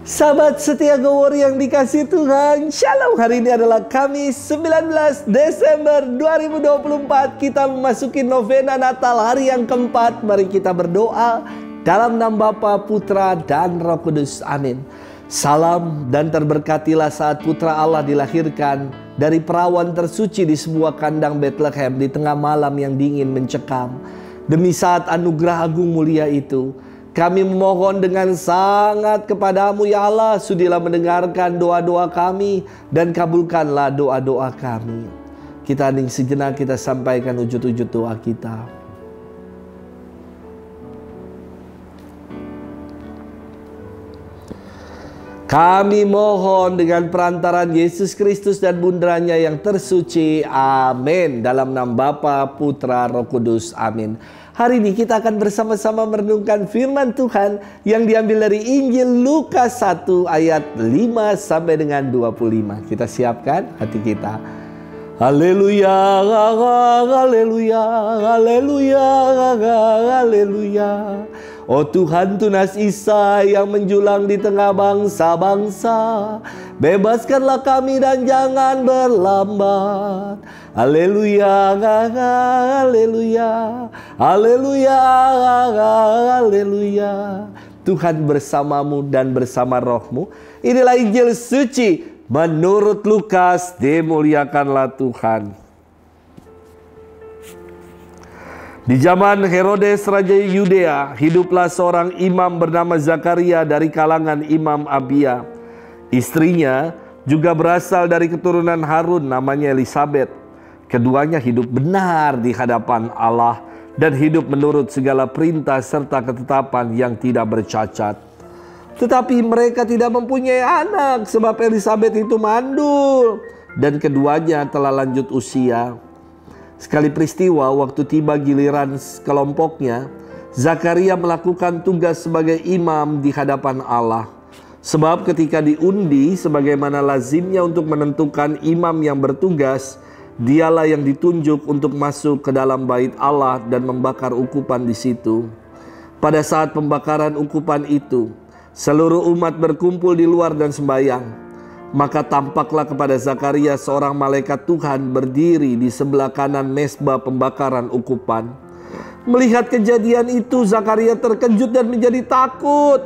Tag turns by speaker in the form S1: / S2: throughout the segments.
S1: Sahabat setia Go Warrior yang dikasih Tuhan, Shalom. Hari ini adalah Kamis 19 Desember 2024. Kita memasuki novena Natal hari yang keempat. Mari kita berdoa dalam nama Bapa, Putra, dan Roh Kudus. Amin. Salam dan terberkatilah saat Putra Allah dilahirkan dari perawan tersuci di sebuah kandang Bethlehem di tengah malam yang dingin mencekam. Demi saat anugerah agung mulia itu, kami memohon dengan sangat kepadamu ya Allah, sudilah mendengarkan doa-doa kami dan kabulkanlah doa-doa kami. Kita hening sejenak, kita sampaikan wujud-wujud doa kita. Kami mohon dengan perantaraan Yesus Kristus dan bunderanya yang tersuci. Amin. Dalam nama Bapa, Putra, Roh Kudus. Amin. Hari ini kita akan bersama-sama merenungkan firman Tuhan yang diambil dari Injil Lukas 1 ayat 5 sampai dengan 25. Kita siapkan hati kita. Haleluya, haleluya, haleluya, haleluya. Oh Tuhan, tunas Isa yang menjulang di tengah bangsa-bangsa, bebaskanlah kami dan jangan berlambat. Haleluya, haleluya, haleluya, haleluya. Tuhan bersamamu dan bersama rohmu. Inilah Injil suci menurut Lukas. Dimuliakanlah Tuhan. Di zaman Herodes Raja Yudea, hiduplah seorang imam bernama Zakaria dari kalangan Imam Abia. Istrinya juga berasal dari keturunan Harun, namanya Elisabet. Keduanya hidup benar di hadapan Allah dan hidup menurut segala perintah serta ketetapan yang tidak bercacat. Tetapi mereka tidak mempunyai anak sebab Elisabet itu mandul dan keduanya telah lanjut usia. Sekali peristiwa, waktu tiba giliran kelompoknya, Zakaria melakukan tugas sebagai imam di hadapan Allah. Sebab ketika diundi sebagaimana lazimnya untuk menentukan imam yang bertugas, dialah yang ditunjuk untuk masuk ke dalam bait Allah dan membakar ukupan di situ. Pada saat pembakaran ukupan itu, seluruh umat berkumpul di luar dan sembahyang. Maka tampaklah kepada Zakaria seorang malaikat Tuhan berdiri di sebelah kanan mezbah pembakaran ukupan. Melihat kejadian itu, Zakaria terkejut dan menjadi takut.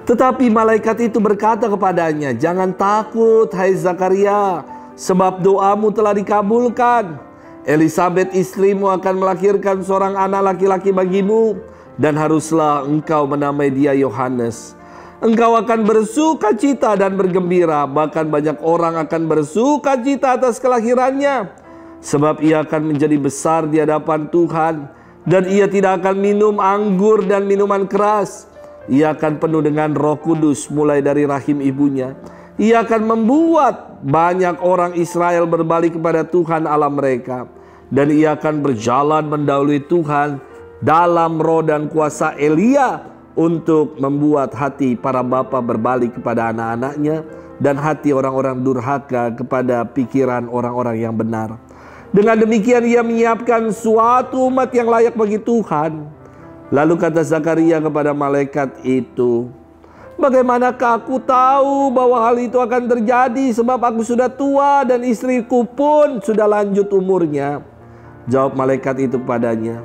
S1: Tetapi malaikat itu berkata kepadanya, "Jangan takut, hai Zakaria, sebab doamu telah dikabulkan. Elisabet istrimu akan melahirkan seorang anak laki-laki bagimu, dan haruslah engkau menamai dia Yohanes. Engkau akan bersuka cita dan bergembira, bahkan banyak orang akan bersuka cita atas kelahirannya. Sebab ia akan menjadi besar di hadapan Tuhan, dan ia tidak akan minum anggur dan minuman keras. Ia akan penuh dengan Roh Kudus mulai dari rahim ibunya. Ia akan membuat banyak orang Israel berbalik kepada Tuhan Allah mereka. Dan ia akan berjalan mendahului Tuhan dalam roh dan kuasa Elia, untuk membuat hati para bapa berbalik kepada anak-anaknya dan hati orang-orang durhaka kepada pikiran orang-orang yang benar. Dengan demikian ia menyiapkan suatu umat yang layak bagi Tuhan." Lalu kata Zakaria kepada malaikat itu, "Bagaimanakah aku tahu bahwa hal itu akan terjadi, sebab aku sudah tua dan istriku pun sudah lanjut umurnya?" Jawab malaikat itu kepadanya,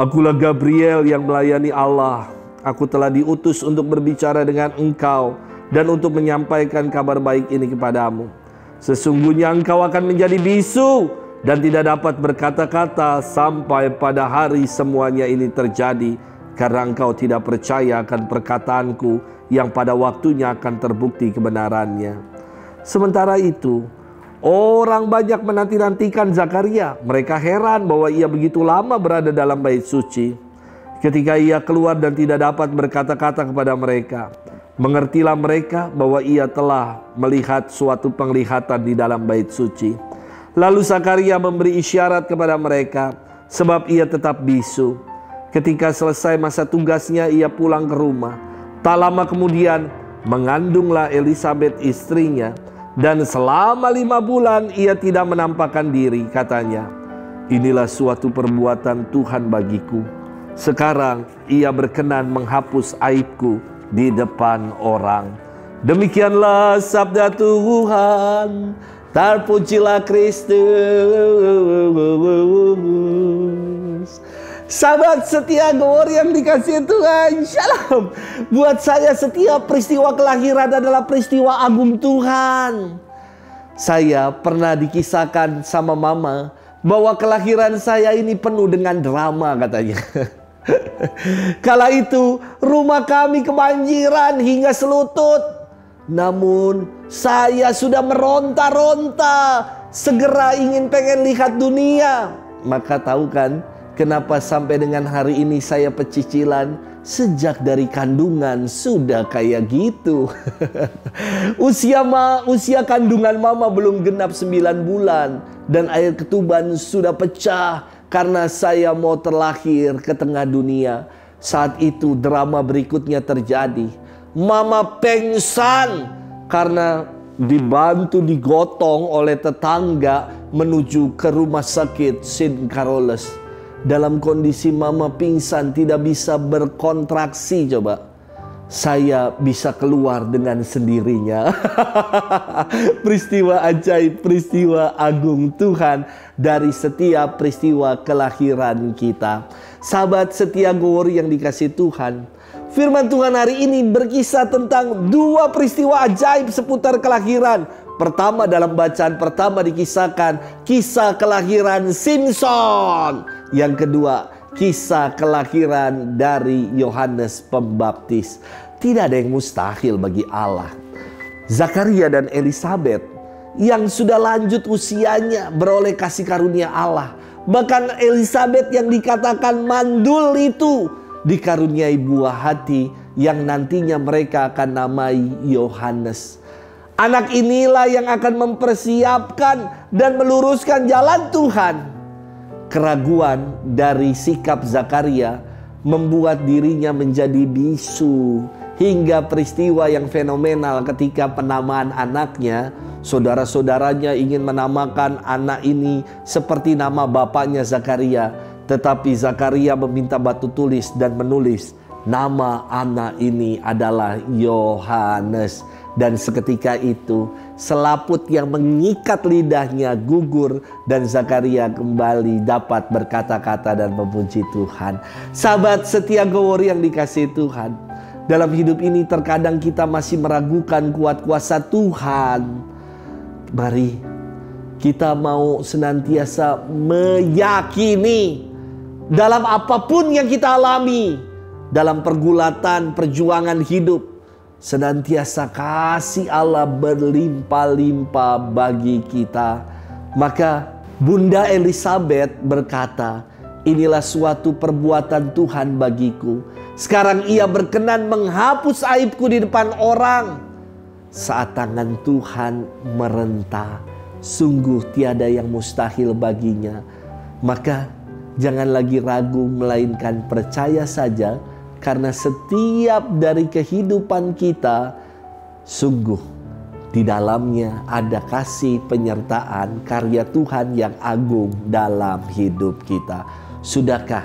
S1: "Akulah Gabriel yang melayani Allah. Aku telah diutus untuk berbicara dengan engkau dan untuk menyampaikan kabar baik ini kepadamu. Sesungguhnya engkau akan menjadi bisu dan tidak dapat berkata-kata sampai pada hari semuanya ini terjadi, karena engkau tidak percaya akan perkataanku yang pada waktunya akan terbukti kebenarannya." Sementara itu, orang banyak menanti-nantikan Zakaria. Mereka heran bahwa ia begitu lama berada dalam bait suci. Ketika ia keluar dan tidak dapat berkata-kata kepada mereka, mengertilah mereka bahwa ia telah melihat suatu penglihatan di dalam bait suci. Lalu Zakaria memberi isyarat kepada mereka, sebab ia tetap bisu. Ketika selesai masa tugasnya, ia pulang ke rumah. Tak lama kemudian mengandunglah Elisabet istrinya, dan selama 5 bulan ia tidak menampakkan diri. Katanya, "Inilah suatu perbuatan Tuhan bagiku. Sekarang ia berkenan menghapus aibku di depan orang." Demikianlah sabda Tuhan. Terpujilah Kristus. Sahabat setia Gowor yang dikasihi Tuhan, shalom. Buat saya setiap peristiwa kelahiran adalah peristiwa agung Tuhan. Saya pernah dikisahkan sama mama bahwa kelahiran saya ini penuh dengan drama katanya. Kala itu rumah kami kebanjiran hingga selutut. Namun saya sudah meronta-ronta, segera pengen lihat dunia. Maka tahu kan kenapa sampai dengan hari ini saya pecicilan? Sejak dari kandungan sudah kayak gitu. Usia kandungan mama belum genap 9 bulan. Dan air ketuban sudah pecah karena saya mau terlahir ke tengah dunia. Saat itu drama berikutnya terjadi. Mama pengsan karena digotong oleh tetangga menuju ke rumah sakit St. Carolus. Dalam kondisi mama pingsan, tidak bisa berkontraksi coba. Saya bisa keluar dengan sendirinya. Peristiwa ajaib, peristiwa agung Tuhan dari setiap peristiwa kelahiran kita. Sahabat setia Gowor yang dikasihi Tuhan, firman Tuhan hari ini berkisah tentang 2 peristiwa ajaib seputar kelahiran. Pertama, dalam bacaan pertama dikisahkan kisah kelahiran Simson. Yang kedua, kisah kelahiran dari Yohanes Pembaptis. Tidak ada yang mustahil bagi Allah. Zakaria dan Elisabet yang sudah lanjut usianya beroleh kasih karunia Allah. Bahkan Elisabet yang dikatakan mandul itu dikaruniai buah hati yang nantinya mereka akan namai Yohanes. Anak inilah yang akan mempersiapkan dan meluruskan jalan Tuhan. Keraguan dari sikap Zakaria membuat dirinya menjadi bisu. Hingga peristiwa yang fenomenal ketika penamaan anaknya, saudara-saudaranya ingin menamakan anak ini seperti nama bapaknya Zakaria. Tetapi Zakaria meminta batu tulis dan menulis, nama anak ini adalah Yohanes. Dan seketika itu selaput yang mengikat lidahnya gugur dan Zakaria kembali dapat berkata-kata dan memuji Tuhan. Sahabat setia Gowor yang dikasihi Tuhan, dalam hidup ini terkadang kita masih meragukan kuat kuasa Tuhan. Mari kita mau senantiasa meyakini dalam apapun yang kita alami, dalam pergulatan perjuangan hidup, senantiasa kasih Allah berlimpah-limpah bagi kita. Maka Bunda Elisabet berkata, inilah suatu perbuatan Tuhan bagiku. Sekarang ia berkenan menghapus aibku di depan orang. Saat tangan Tuhan merentah, sungguh tiada yang mustahil baginya. Maka jangan lagi ragu, melainkan percaya saja. Karena setiap dari kehidupan kita, sungguh di dalamnya ada kasih penyertaan karya Tuhan yang agung dalam hidup kita. Sudahkah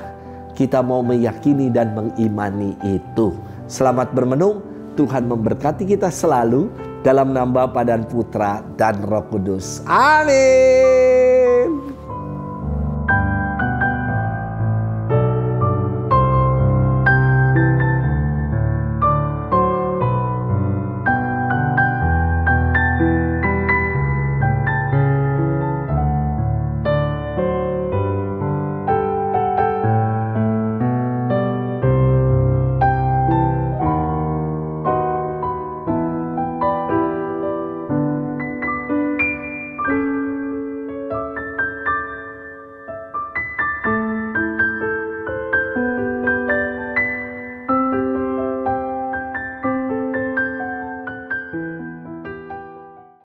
S1: kita mau meyakini dan mengimani itu? Selamat bermenung. Tuhan memberkati kita selalu. Dalam nama Bapa dan Putra dan Roh Kudus. Amin.